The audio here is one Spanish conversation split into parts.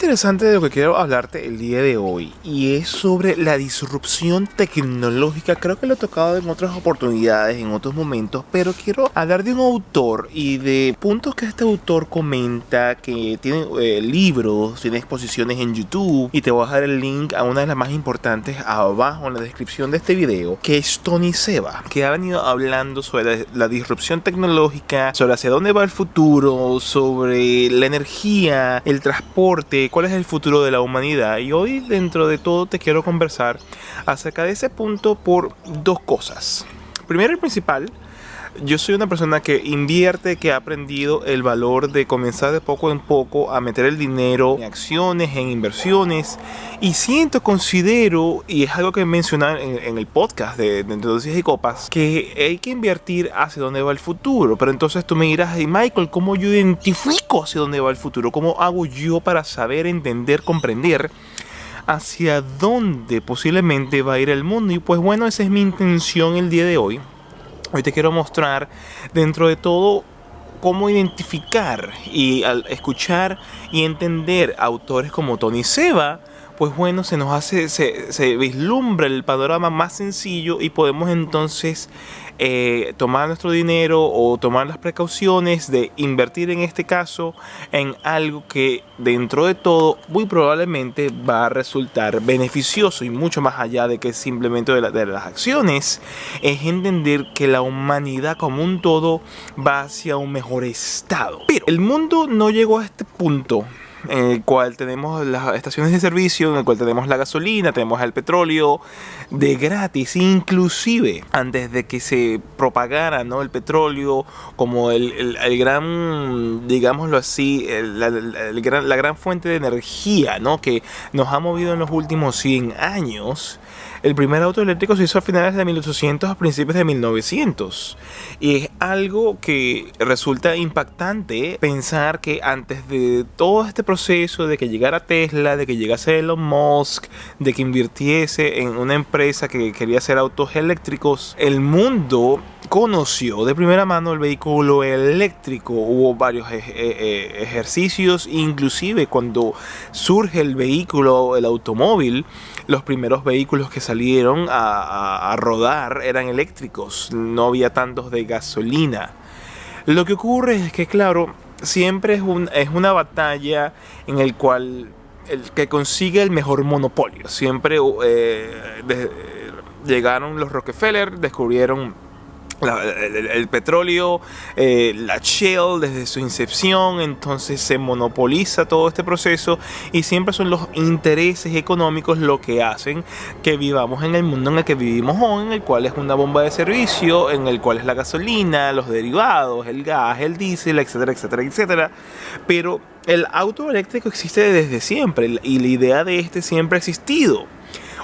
interesante de lo que quiero hablarte el día de hoy, y es sobre la disrupción tecnológica. Creo que lo he tocado en otras oportunidades, en otros momentos, pero quiero hablar de un autor y de puntos que este autor comenta, que tiene libros, tiene exposiciones en YouTube, y te voy a dejar el link a una de las más importantes abajo en la descripción de este video, que es Tony Seba, que ha venido hablando sobre la disrupción tecnológica, sobre hacia dónde va el futuro, sobre la energía, el transporte, cuál es el futuro de la humanidad. Y hoy, dentro de todo, te quiero conversar acerca de ese punto por dos cosas. Primero y principal, yo soy una persona que invierte, que ha aprendido el valor de comenzar de poco en poco a meter el dinero en acciones, en inversiones, y considero, y es algo que mencioné en el podcast de Entre Dosis y Copas, que hay que invertir hacia dónde va el futuro. Pero entonces tú me dirás: hey Michael, ¿cómo yo identifico hacia dónde va el futuro? ¿Cómo hago yo para saber, entender, comprender hacia dónde posiblemente va a ir el mundo? Y pues bueno, esa es mi intención el día de hoy. Hoy te quiero mostrar, dentro de todo, cómo identificar, y al escuchar y entender autores como Tony Seba, pues bueno, se vislumbra el panorama más sencillo, y podemos entonces tomar nuestro dinero o tomar las precauciones de invertir, en este caso, en algo que dentro de todo muy probablemente va a resultar beneficioso, y mucho más allá de que simplemente de las acciones, es entender que la humanidad como un todo va hacia un mejor estado. Pero el mundo no llegó a este punto en el cual tenemos las estaciones de servicio, en el cual tenemos la gasolina, tenemos el petróleo de gratis. Inclusive antes de que se propagara, ¿no?, el petróleo como el gran, digámoslo así, la gran fuente de energía, ¿no?, que nos ha movido en los últimos 100 años. El primer auto eléctrico se hizo a finales de 1800, a principios de 1900. Y es algo que resulta impactante pensar que antes de todo este proceso, de que llegara Tesla, de que llegase Elon Musk, de que invirtiese en una empresa que quería hacer autos eléctricos, el mundo conoció de primera mano el vehículo eléctrico. Hubo varios ejercicios, inclusive cuando surge el vehículo, el automóvil, los primeros vehículos que salieron a rodar eran eléctricos, no había tantos de gasolina. Lo que ocurre es que, claro, siempre es una batalla en el cual el que consigue el mejor monopolio. Siempre llegaron los Rockefeller, descubrieron el petróleo, la Shell desde su incepción. Entonces se monopoliza todo este proceso, y siempre son los intereses económicos lo que hacen que vivamos en el mundo en el que vivimos hoy, en el cual es una bomba de servicio, en el cual es la gasolina, los derivados, el gas, el diésel, etcétera, etcétera, etcétera. Pero el auto eléctrico existe desde siempre, y la idea de este siempre ha existido.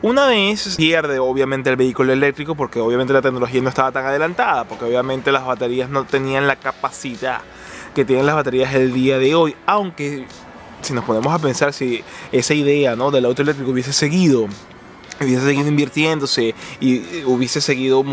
Una vez pierde obviamente el vehículo eléctrico, porque obviamente la tecnología no estaba tan adelantada, porque obviamente las baterías no tenían la capacidad que tienen las baterías el día de hoy. Aunque si nos ponemos a pensar, si esa idea, ¿no?, del auto eléctrico hubiese seguido invirtiéndose y hubiese seguido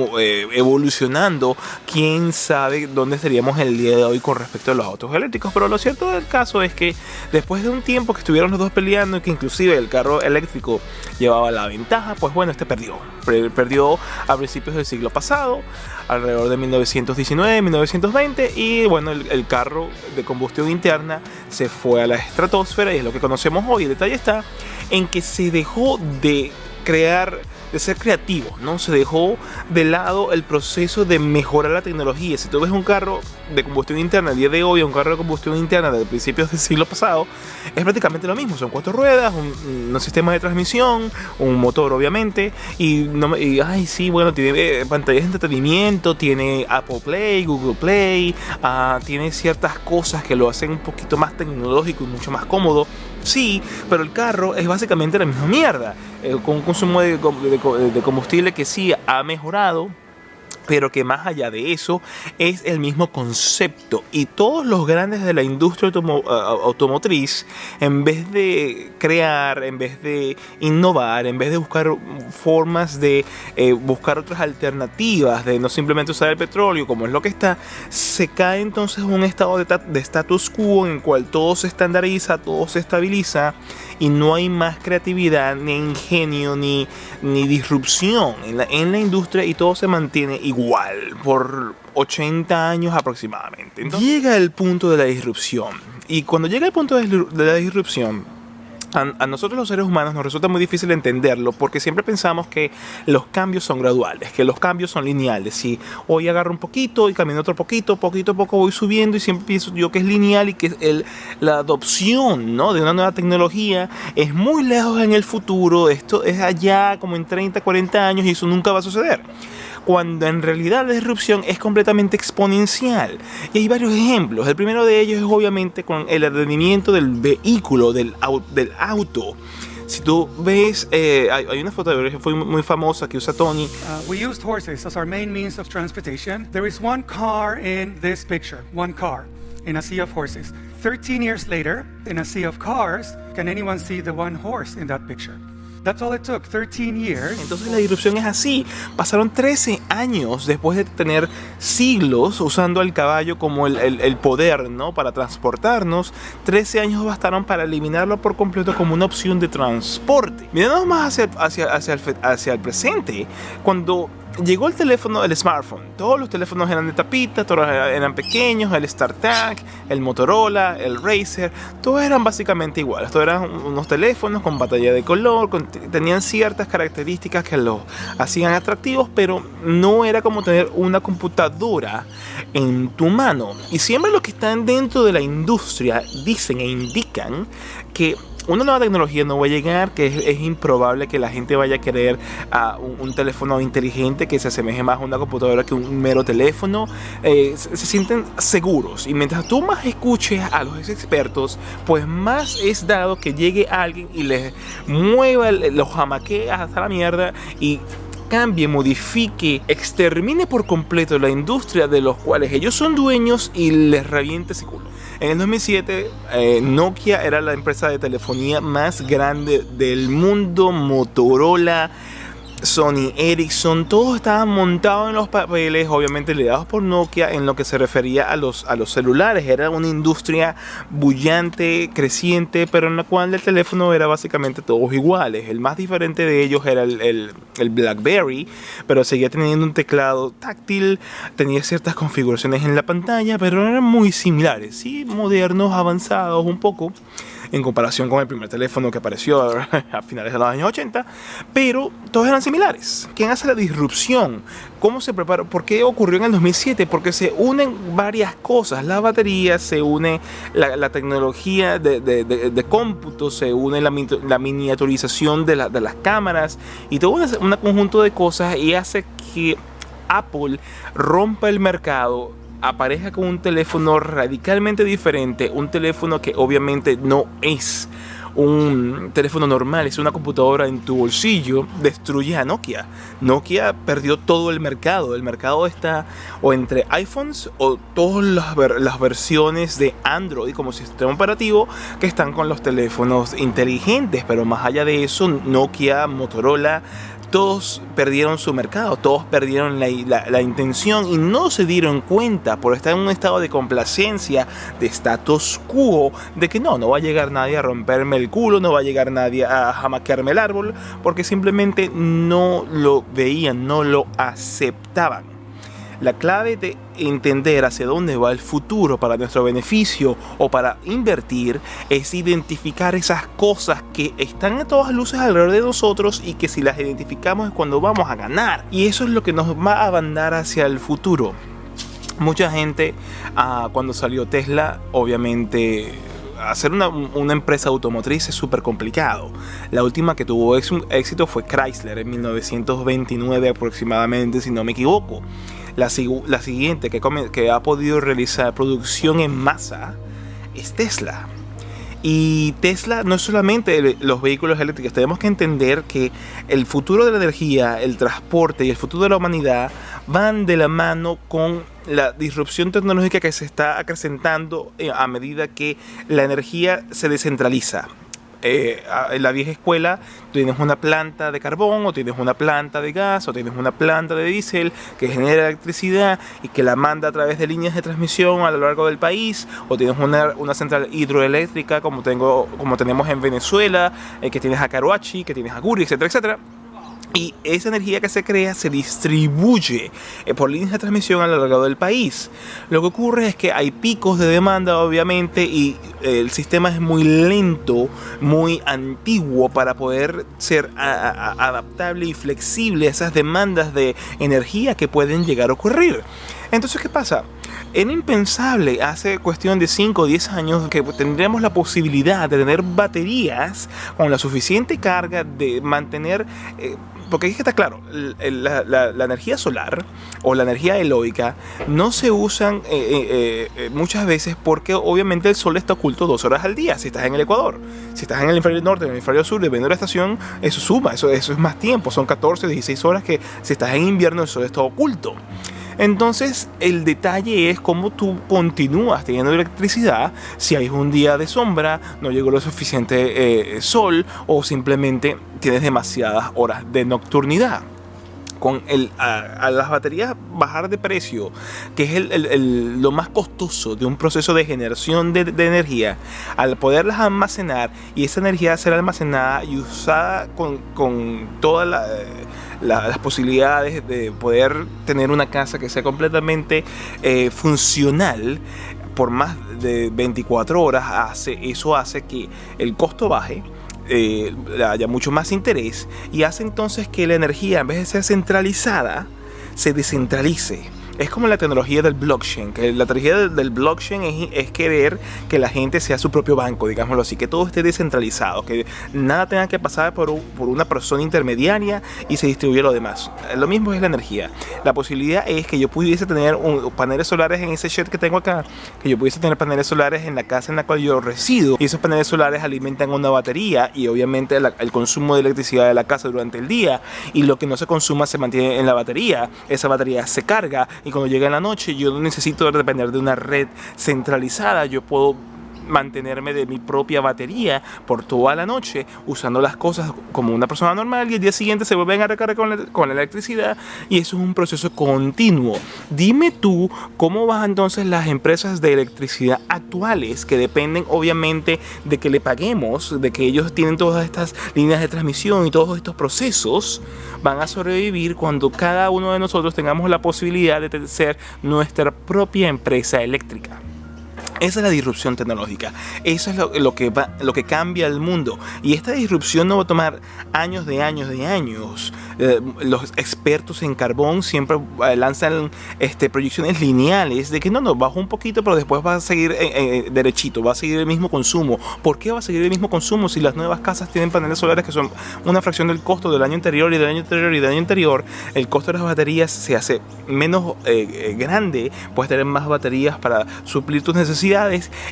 evolucionando, quién sabe dónde estaríamos el día de hoy con respecto a los autos eléctricos. Pero lo cierto del caso es que después de un tiempo que estuvieron los dos peleando, y que inclusive el carro eléctrico llevaba la ventaja, pues bueno, este perdió a principios del siglo pasado, alrededor de 1919, 1920, y bueno, el carro de combustión interna se fue a la estratosfera, y es lo que conocemos hoy. El detalle está en que se dejó de ser creativo, ¿no? Se dejó de lado el proceso de mejorar la tecnología. Si tú ves un carro de combustión interna el día de hoy, un carro de combustión interna de principios del siglo pasado, es prácticamente lo mismo. Son 4 ruedas, un sistema de transmisión, un motor obviamente, tiene pantallas de entretenimiento, tiene Apple Play, Google Play, tiene ciertas cosas que lo hacen un poquito más tecnológico y mucho más cómodo. Sí, pero el carro es básicamente la misma mierda, con un consumo de combustible que sí ha mejorado, pero que más allá de eso es el mismo concepto, y todos los grandes de la industria automotriz, en vez de crear, en vez de innovar, en vez de buscar formas de buscar otras alternativas, de no simplemente usar el petróleo como es lo que está, se cae entonces en un estado de status quo en el cual todo se estandariza, todo se estabiliza y no hay más creatividad, ni ingenio, ni disrupción en la industria, y todo se mantiene igual por 80 años aproximadamente. Entonces, llega el punto de la disrupción, y cuando llega el punto de la disrupción, a nosotros los seres humanos nos resulta muy difícil entenderlo, porque siempre pensamos que los cambios son graduales, que los cambios son lineales. Si hoy agarro un poquito y camino otro poquito a poco voy subiendo, y siempre pienso yo que es lineal, y que la adopción, ¿no?, de una nueva tecnología es muy lejos en el futuro. Esto es allá como en 30, 40 años, y eso nunca va a suceder, cuando en realidad la disrupción es completamente exponencial. Y hay varios ejemplos. El primero de ellos es obviamente con el rendimiento del vehículo, del auto. Si tú ves, hay una fotografía que fue muy famosa que usa Tony. We used horses as our main means of transportation. There is one car in this picture, one car in a sea of horses. 13 years later, in a sea of cars, can anyone see the one horse in that picture? That's all it took, 13 years. Entonces la disrupción es así. Pasaron 13 años después de tener siglos usando al caballo como el poder, ¿no?, para transportarnos. 13 años bastaron para eliminarlo por completo como una opción de transporte. Mirando más hacia el presente, cuando llegó el teléfono, el smartphone, todos los teléfonos eran de tapita, todos eran pequeños, el StarTAC, el Motorola, el Razer, todos eran básicamente iguales. Todos eran unos teléfonos con pantalla de color, tenían ciertas características que los hacían atractivos, pero no era como tener una computadora en tu mano. Y siempre los que están dentro de la industria dicen e indican que una nueva tecnología no va a llegar, que es improbable que la gente vaya a querer un teléfono inteligente que se asemeje más a una computadora que un mero teléfono. Se sienten seguros, y mientras tú más escuches a los expertos, pues más es dado que llegue alguien y les mueva, los jamaquee hasta la mierda y cambie, modifique, extermine por completo la industria de los cuales ellos son dueños y les reviente ese culo. En el 2007, Nokia era la empresa de telefonía más grande del mundo. Motorola, Sony Ericsson, todos estaban montados en los papeles, obviamente liderados por Nokia, en lo que se refería a los celulares. Era una industria bullante, creciente, pero en la cual el teléfono era básicamente todos iguales. El más diferente de ellos era el BlackBerry, pero seguía teniendo un teclado táctil, tenía ciertas configuraciones en la pantalla, pero eran muy similares, sí, modernos, avanzados un poco, en comparación con el primer teléfono que apareció a finales de los años 80, pero todos eran similares. ¿Quién hace la disrupción? ¿Cómo se preparó? ¿Por qué ocurrió en el 2007? Porque se unen varias cosas. La batería, se une la tecnología de cómputo, se une la miniaturización de las cámaras, y todo un conjunto de cosas, y hace que Apple rompa el mercado, aparezca con un teléfono radicalmente diferente, un teléfono que obviamente no es un teléfono normal, es una computadora en tu bolsillo. Destruye a Nokia. Nokia perdió todo el mercado. El mercado está o entre iPhones o todas las versiones de Android como sistema operativo que están con los teléfonos inteligentes. Pero más allá de eso, Nokia, Motorola, todos perdieron su mercado, todos perdieron la intención, y no se dieron cuenta, por estar en un estado de complacencia, de status quo, de que no va a llegar nadie a romperme el culo, no va a llegar nadie a jamaquearme el árbol, porque simplemente no lo veían, no lo aceptaban. La clave de entender hacia dónde va el futuro para nuestro beneficio o para invertir es identificar esas cosas que están a todas luces alrededor de nosotros, y que si las identificamos es cuando vamos a ganar. Y eso es lo que nos va a mandar hacia el futuro. Mucha gente, cuando salió Tesla, obviamente hacer una empresa automotriz es súper complicado. La última que tuvo éxito fue Chrysler en 1929 aproximadamente, si no me equivoco. La siguiente que ha podido realizar producción en masa es Tesla. Y Tesla no es solamente los vehículos eléctricos, tenemos que entender que el futuro de la energía, el transporte y el futuro de la humanidad van de la mano con la disrupción tecnológica que se está acrecentando a medida que la energía se descentraliza. En la vieja escuela tienes una planta de carbón, o tienes una planta de gas, o tienes una planta de diésel que genera electricidad y que la manda a través de líneas de transmisión a lo largo del país, o tienes una central hidroeléctrica como tenemos en Venezuela, que tienes a Caroachi, que tienes a Guri, etcétera, etcétera. Y esa energía que se crea se distribuye por líneas de transmisión a lo largo del país. Lo que ocurre es que hay picos de demanda, obviamente, y el sistema es muy lento, muy antiguo para poder ser adaptable y flexible a esas demandas de energía que pueden llegar a ocurrir. Entonces, ¿qué pasa? Era impensable hace cuestión de 5 o 10 años que tendríamos la posibilidad de tener baterías con la suficiente carga de mantener... porque es que está claro, la energía solar o la energía eólica no se usan muchas veces porque obviamente el sol está oculto 2 horas al día si estás en el Ecuador. Si estás en el hemisferio norte, en el hemisferio sur, dependiendo de la estación, eso suma, eso es más tiempo, son 14 o 16 horas que si estás en invierno el sol está oculto. Entonces el detalle es cómo tú continúas teniendo electricidad si hay un día de sombra, no llegó lo suficiente sol, o simplemente tienes demasiadas horas de nocturnidad. Con a las baterías bajar de precio, que es lo más costoso de un proceso de generación de energía, al poderlas almacenar y esa energía ser almacenada y usada con todas las posibilidades de poder tener una casa que sea completamente funcional por más de 24 horas, eso hace que el costo baje, haya mucho más interés, y hace entonces que la energía, en vez de ser centralizada, se descentralice. Es como la tecnología del blockchain, que la tecnología del blockchain es querer que la gente sea su propio banco, digámoslo así, que todo esté descentralizado, que nada tenga que pasar por una persona intermediaria y se distribuya lo demás. Lo mismo es la energía. La posibilidad es que yo pudiese tener paneles solares en ese shed que tengo acá, que yo pudiese tener paneles solares en la casa en la cual yo resido, y esos paneles solares alimentan una batería y obviamente el consumo de electricidad de la casa durante el día, y lo que no se consuma se mantiene en la batería. Esa batería se carga y cuando llega en la noche yo no necesito depender de una red centralizada, yo puedo mantenerme de mi propia batería por toda la noche usando las cosas como una persona normal, y el día siguiente se vuelven a recargar con la electricidad, y eso es un proceso continuo. Dime tú cómo van entonces las empresas de electricidad actuales, que dependen obviamente de que le paguemos, de que ellos tienen todas estas líneas de transmisión y todos estos procesos, van a sobrevivir cuando cada uno de nosotros tengamos la posibilidad de ser nuestra propia empresa eléctrica. Esa es la disrupción tecnológica. Eso es lo que cambia el mundo. Y esta disrupción no va a tomar años de años. Los expertos en carbón siempre lanzan proyecciones lineales de que no, bajo un poquito, pero después va a seguir derechito, va a seguir el mismo consumo. ¿Por qué va a seguir el mismo consumo si las nuevas casas tienen paneles solares que son una fracción del costo del año anterior y del año anterior y del año anterior? El costo de las baterías se hace menos grande, puedes tener más baterías para suplir tus necesidades.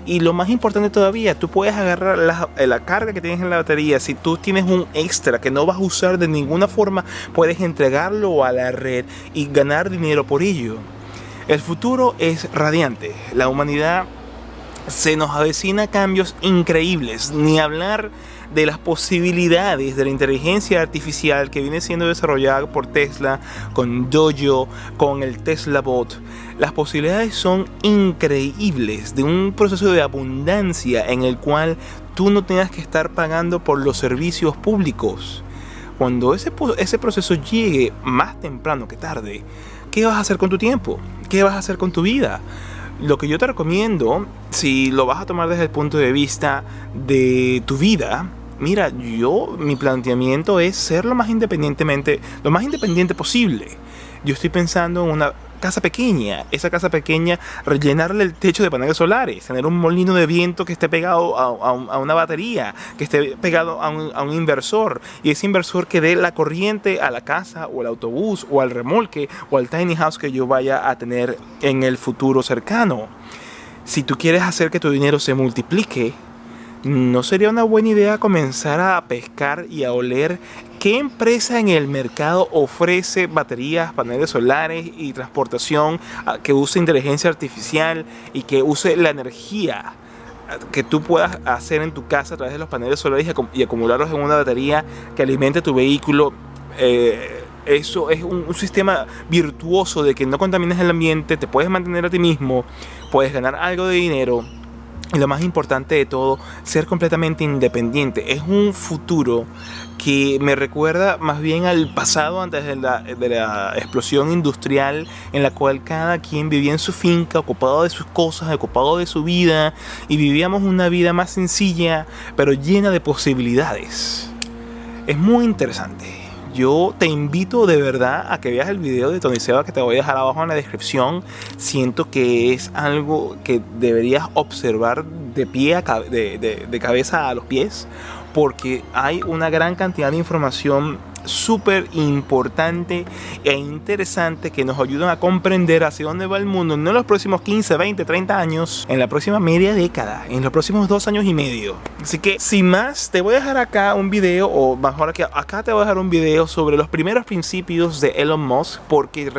Y lo más importante todavía, tú puedes agarrar la carga que tienes en la batería. Si tú tienes un extra que no vas a usar de ninguna forma, puedes entregarlo a la red y ganar dinero por ello. El futuro es radiante. La humanidad se nos avecina cambios increíbles, ni hablar de las posibilidades de la inteligencia artificial que viene siendo desarrollada por Tesla, con Dojo, con el Tesla Bot. Las posibilidades son increíbles de un proceso de abundancia en el cual tú no tengas que estar pagando por los servicios públicos. Cuando ese proceso llegue más temprano que tarde, ¿qué vas a hacer con tu tiempo? ¿Qué vas a hacer con tu vida? Lo que yo te recomiendo, si lo vas a tomar desde el punto de vista de tu vida, mira, mi planteamiento es ser lo más independiente posible. Yo estoy pensando en una casa pequeña, esa casa pequeña, rellenarle el techo de paneles solares, tener un molino de viento que esté pegado a una batería, que esté pegado a un inversor, y ese inversor que dé la corriente a la casa o al autobús o al remolque o al tiny house que yo vaya a tener en el futuro cercano. Si tú quieres hacer que tu dinero se multiplique, ¿no sería una buena idea comenzar a pescar y a oler qué empresa en el mercado ofrece baterías, paneles solares y transportación que use inteligencia artificial y que use la energía que tú puedas hacer en tu casa a través de los paneles solares y acumularlos en una batería que alimente tu vehículo? Eso es un sistema virtuoso de que no contamines el ambiente, te puedes mantener a ti mismo, puedes ganar algo de dinero y lo más importante de todo, ser completamente independiente. Es un futuro que me recuerda más bien al pasado antes de la explosión industrial, en la cual cada quien vivía en su finca, ocupado de sus cosas, ocupado de su vida, y vivíamos una vida más sencilla pero llena de posibilidades. Es muy interesante. Yo te invito de verdad a que veas el video de Tony Seba, que te voy a dejar abajo en la descripción. Siento que es algo que deberías observar de cabeza a los pies, porque hay una gran cantidad de información súper importante e interesante que nos ayudan a comprender hacia dónde va el mundo, no en los próximos 15, 20, 30 años, en la próxima media década, en los próximos 2 años y medio. Así que, sin más, te voy a dejar acá un video, o mejor que acá te voy a dejar un video sobre los primeros principios de Elon Musk, porque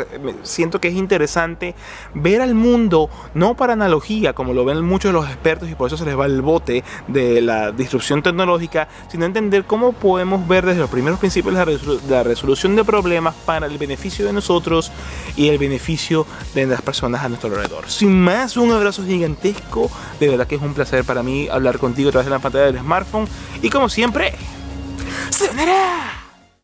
siento que es interesante ver al mundo, no para analogía, como lo ven muchos de los expertos, y por eso se les va el bote de la disrupción tecnológica, sino entender cómo podemos ver desde los primeros principios la resolución de problemas para el beneficio de nosotros y el beneficio de las personas a nuestro alrededor. Sin más, un abrazo gigantesco. De verdad que es un placer para mí hablar contigo a través de la pantalla del smartphone. Y como siempre, ¡sayonara!